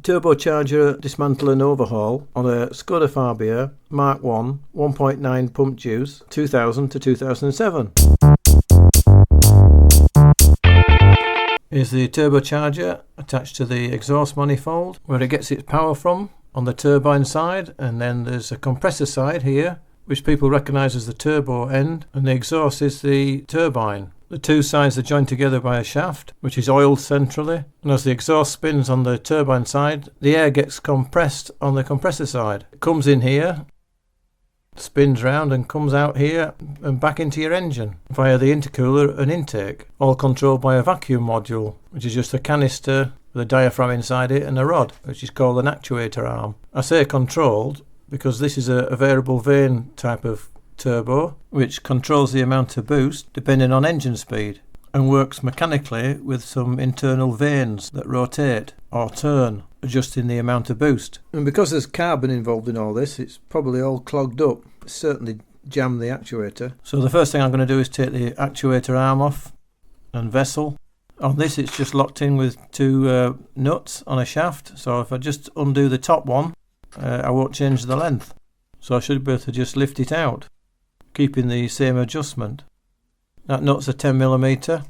turbocharger dismantle and overhaul on a Skoda Fabia Mark 1 1.9 pump juice 2000 to 2007. Here's the turbocharger attached to the exhaust manifold where it gets its power from on the turbine side, and then there's a compressor side here which people recognise as the turbo end, and the exhaust is the turbine. The two sides are joined together by a shaft which is oiled centrally, and as the exhaust spins on the turbine side, the air gets compressed on the compressor side. It comes in here, spins round and comes out here and back into your engine via the intercooler and intake, all controlled by a vacuum module which is just a canister with a diaphragm inside it and a rod which is called an actuator arm. I say controlled because this is a variable vane type of turbo which controls the amount of boost depending on engine speed and works mechanically with some internal vanes that rotate or turn, adjusting the amount of boost. And because there's carbon involved in all this, it's probably all clogged up. It's certainly jammed the actuator. So the first thing I'm going to do is take the actuator arm off and vessel. On this it's just locked in with two nuts on a shaft, so if I just undo the top one I won't change the length, so I should be able to just lift it out, keeping the same adjustment. That nut's a 10mm.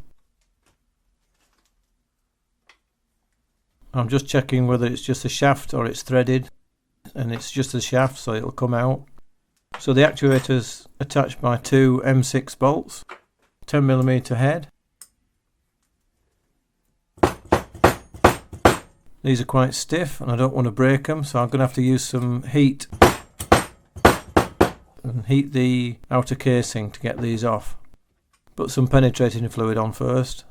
I'm just checking whether it's just a shaft or it's threaded, and it's just a shaft, so it'll come out. So the actuator's attached by two M6 bolts, 10mm head. These are quite stiff and I don't want to break them, so I'm going to have to use some heat and heat the outer casing to get these off. Put some penetrating fluid on first.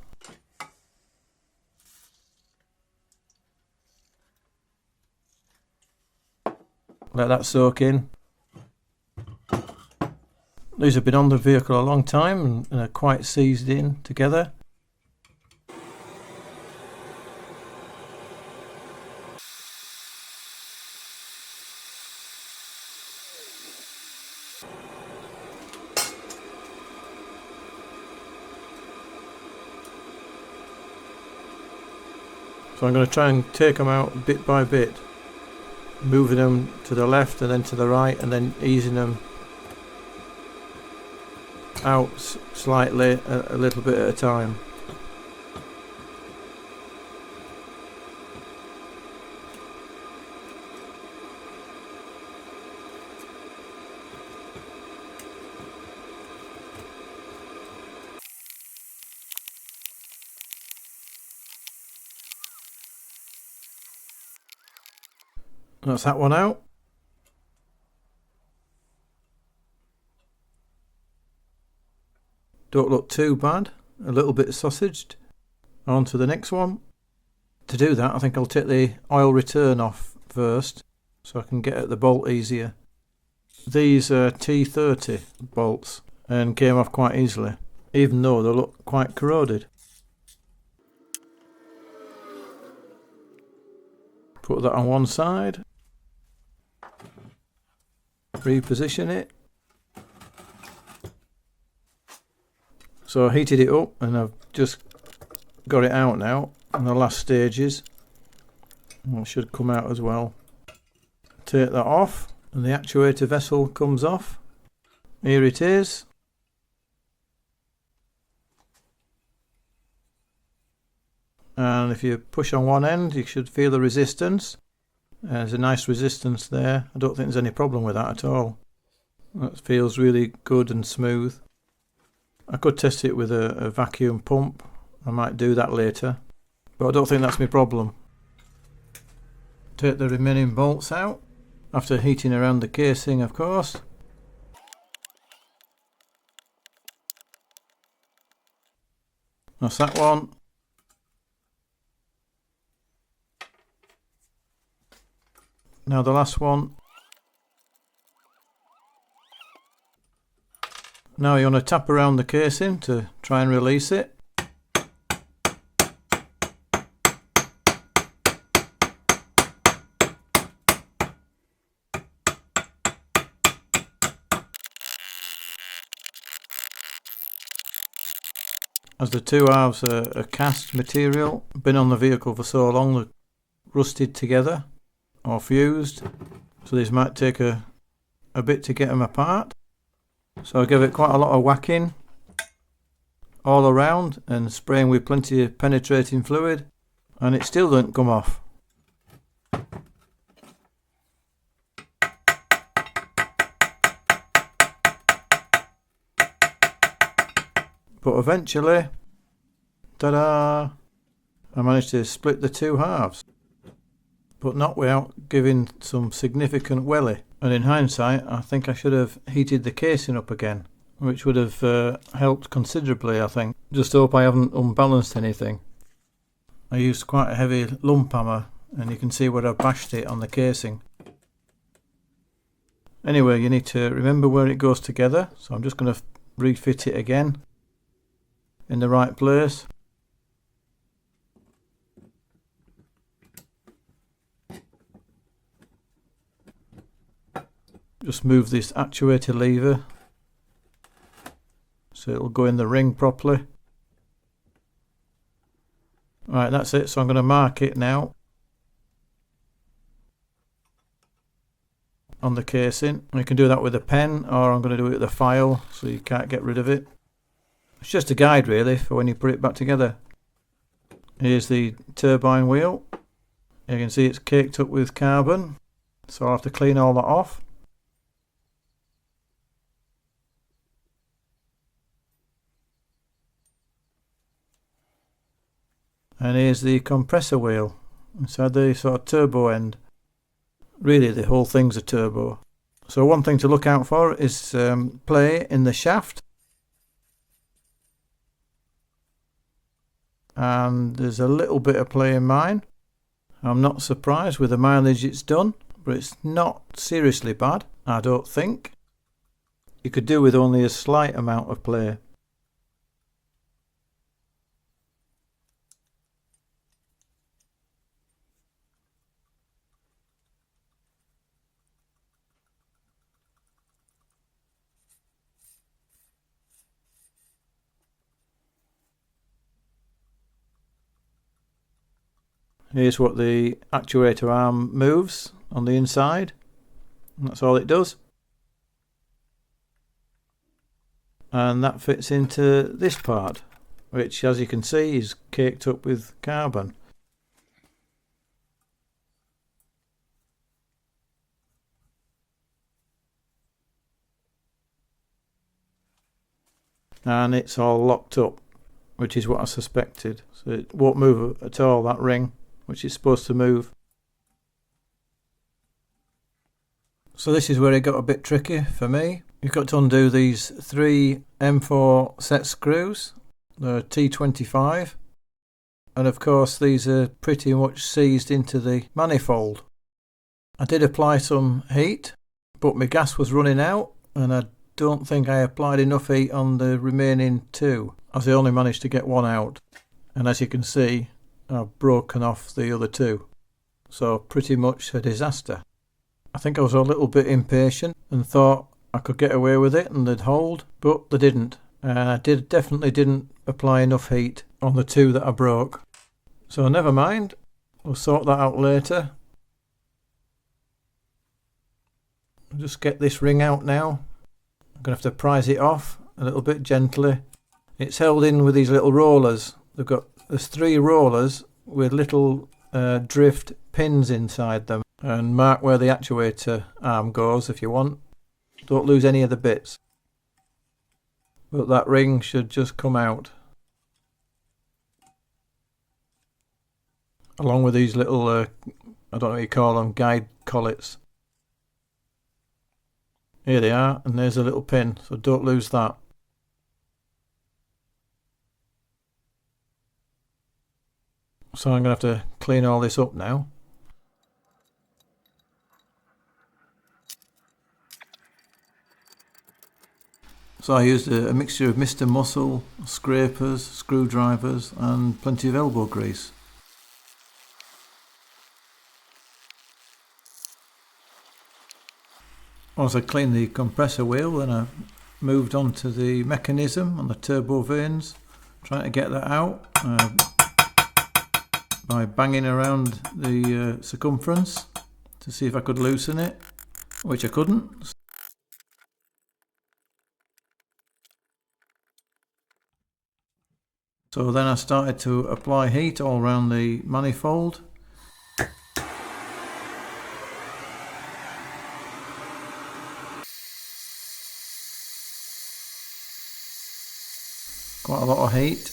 Let that soak in. These have been on the vehicle a long time and are quite seized in together. So I'm going to try and take them out bit by bit, moving them to the left and then to the right, and then easing them out slightly, a little bit at a time. That's that one out. Don't look too bad, a little bit sausaged. On to the next one. To do that I think I'll take the oil return off first so I can get at the bolt easier. These are T30 bolts and came off quite easily, even though they look quite corroded. Put that on one side. Reposition it. So I heated it up and I've just got it out now in the last stages. It should come out as well. Take that off and the actuator vessel comes off. Here it is. And if you push on one end you should feel the resistance. There's a nice resistance there. I don't think there's any problem with that at all. That feels really good and smooth. I could test it with a vacuum pump. I might do that later, but I don't think that's my problem. Take the remaining bolts out after heating around the casing, of course. That's that one. Now the last one. Now you want to tap around the casing to try and release it. As the two halves are cast material, been on the vehicle for so long, rusted together or fused, so these might take a bit to get them apart. So I give it quite a lot of whacking all around and spraying with plenty of penetrating fluid, and it still doesn't come off. But eventually, ta-da, I managed to split the two halves, but not without giving some significant welly. And in hindsight, I think I should have heated the casing up again, which would have helped considerably, I think. Just hope I haven't unbalanced anything. I used quite a heavy lump hammer, and you can see where I bashed it on the casing. Anyway, you need to remember where it goes together, so I'm just going to refit it again in the right place. Just move this actuator lever so it'll go in the ring properly. Right, that's it. So I'm going to mark it now on the casing. You can do that with a pen, or I'm going to do it with a file so you can't get rid of it. It's just a guide really for when you put it back together. Here's the turbine wheel. You can see it's caked up with carbon, so I'll have to clean all that off. And here's the compressor wheel inside the sort of turbo end. Really the whole thing's a turbo. So one thing to look out for is play in the shaft. And there's a little bit of play in mine. I'm not surprised with the mileage it's done, but it's not seriously bad, I don't think. You could do with only a slight amount of play. Here's what the actuator arm moves on the inside. That's all it does. And that fits into this part, which as you can see is caked up with carbon. And it's all locked up, which is what I suspected. So it won't move at all, that ring, which is supposed to move. So this is where it got a bit tricky for me. You've got to undo these 3 M4 set screws. They're T25. And of course these are pretty much seized into the manifold. I did apply some heat, but my gas was running out, and I don't think I applied enough heat on the remaining 2, as I only managed to get 1 out. And as you can see, I've broken off the other 2. So pretty much a disaster. I think I was a little bit impatient and thought I could get away with it and they'd hold, but they didn't. And I definitely didn't apply enough heat on the 2 that I broke. So never mind, we'll sort that out later. I'll just get this ring out now. I'm going to have to prise it off a little bit gently. It's held in with these little rollers. There's 3 rollers with little drift pins inside them, and mark where the actuator arm goes if you want. Don't lose any of the bits. But that ring should just come out, along with these little I don't know what you call them, guide collets. Here they are, and there's a little pin, so don't lose that. So I'm going to have to clean all this up now. So I used a mixture of Mr. Muscle, scrapers, screwdrivers and plenty of elbow grease. Once I cleaned the compressor wheel, then I moved on to the mechanism on the turbo vanes, trying to get that out. by banging around the circumference to see if I could loosen it, which I couldn't. So then I started to apply heat all around the manifold. Quite a lot of heat.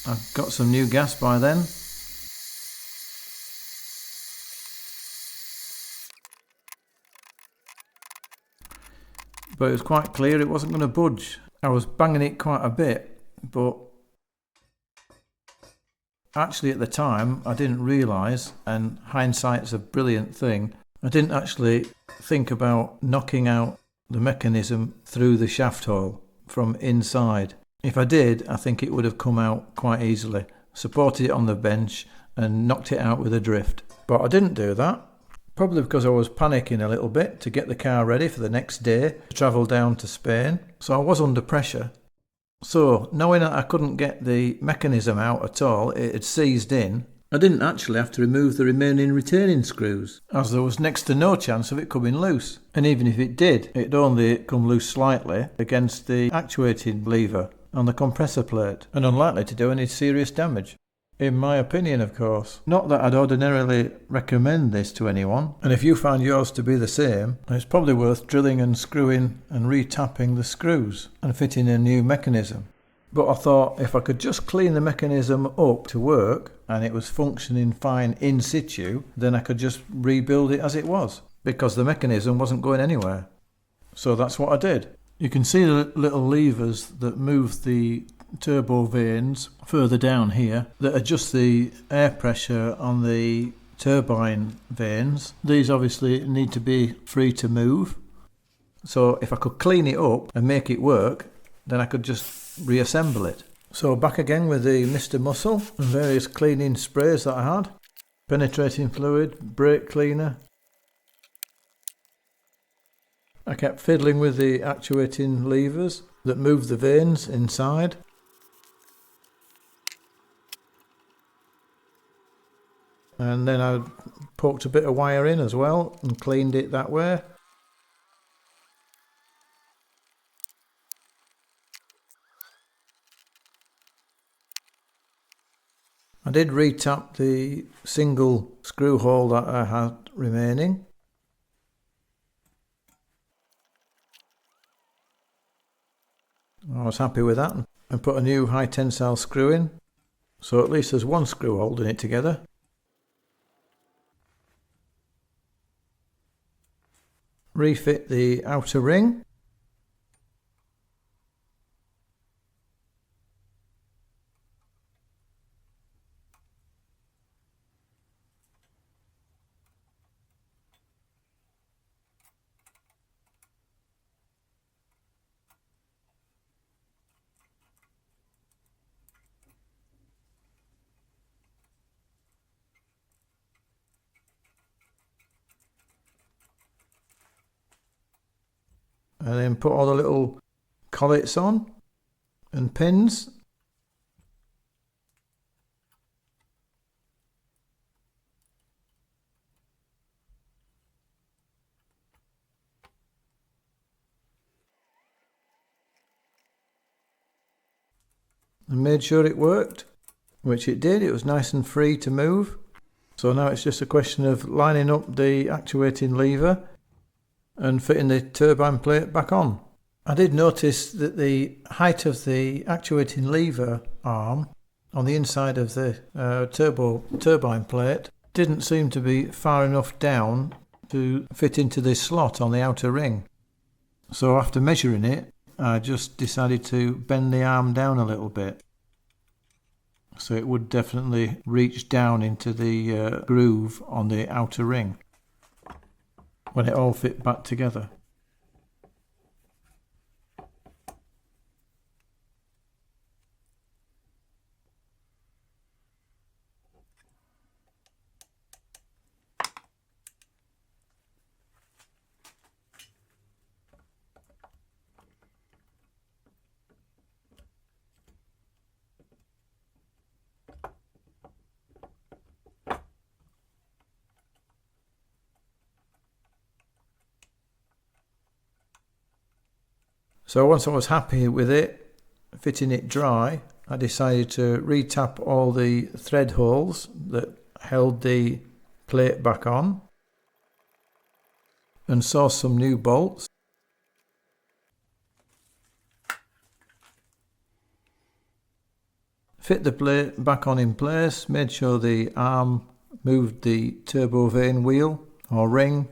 I've got some new gas by then. But it was quite clear it wasn't going to budge. I was banging it quite a bit, but actually at the time I didn't realise, and hindsight's a brilliant thing, I didn't actually think about knocking out the mechanism through the shaft hole from inside. If I did, I think it would have come out quite easily, supported it on the bench and knocked it out with a drift. But I didn't do that, probably because I was panicking a little bit to get the car ready for the next day to travel down to Spain. So I was under pressure. So, knowing that I couldn't get the mechanism out at all, it had seized in, I didn't actually have to remove the remaining retaining screws, as there was next to no chance of it coming loose. And even if it did, it'd only come loose slightly against the actuating lever on the compressor plate, and unlikely to do any serious damage. In my opinion, of course. Not that I'd ordinarily recommend this to anyone, and if you find yours to be the same, it's probably worth drilling and screwing and retapping the screws and fitting a new mechanism. But I thought if I could just clean the mechanism up to work and it was functioning fine in situ, then I could just rebuild it as it was, because the mechanism wasn't going anywhere. So that's what I did. You can see the little levers that move the turbo vanes further down here that adjust the air pressure on the turbine vanes. These obviously need to be free to move. So if I could clean it up and make it work, then I could just reassemble it. So back again with the Mr. Muscle and various cleaning sprays that I had. Penetrating fluid, brake cleaner. I kept fiddling with the actuating levers that move the vanes inside. And then I poked a bit of wire in as well and cleaned it that way. I did retap the single screw hole that I had remaining. I was happy with that and put a new high tensile screw in, so at least there's one screw holding it together. Refit the outer ring. And then put all the little collets on and pins. And made sure it worked, which it did. It was nice and free to move. So now it's just a question of lining up the actuating lever and fitting the turbine plate back on. I did notice that the height of the actuating lever arm on the inside of the turbine plate didn't seem to be far enough down to fit into this slot on the outer ring. So after measuring it, I just decided to bend the arm down a little bit, so it would definitely reach down into the groove on the outer ring when it all fit back together. So once I was happy with it, fitting it dry, I decided to re-tap all the thread holes that held the plate back on and source some new bolts. Fit the plate back on in place, made sure the arm moved the turbo vane wheel or ring.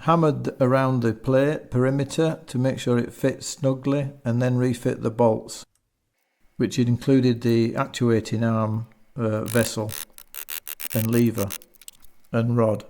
Hammered around the plate perimeter to make sure it fits snugly, and then refit the bolts, which included the actuating arm vessel and lever and rod.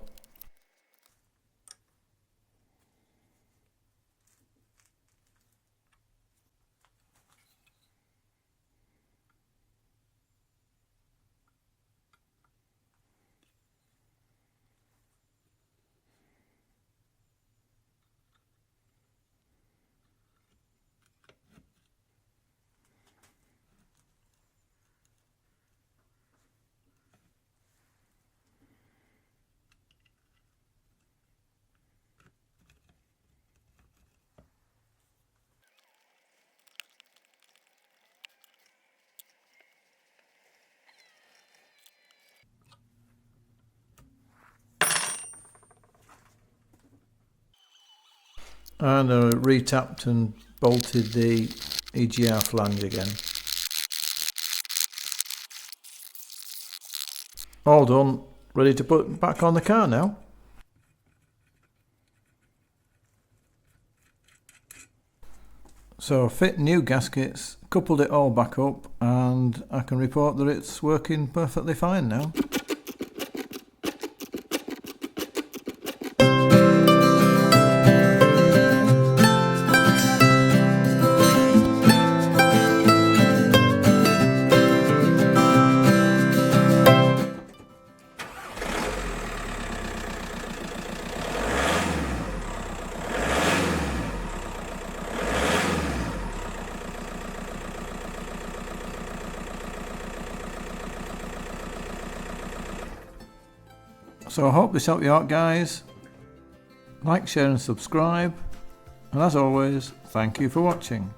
And I re-tapped and bolted the EGR flange again. All done, ready to put back on the car now. So fit new gaskets, coupled it all back up, and I can report that it's working perfectly fine now. So I hope this helped you out, guys. Like, share and subscribe. And as always, thank you for watching.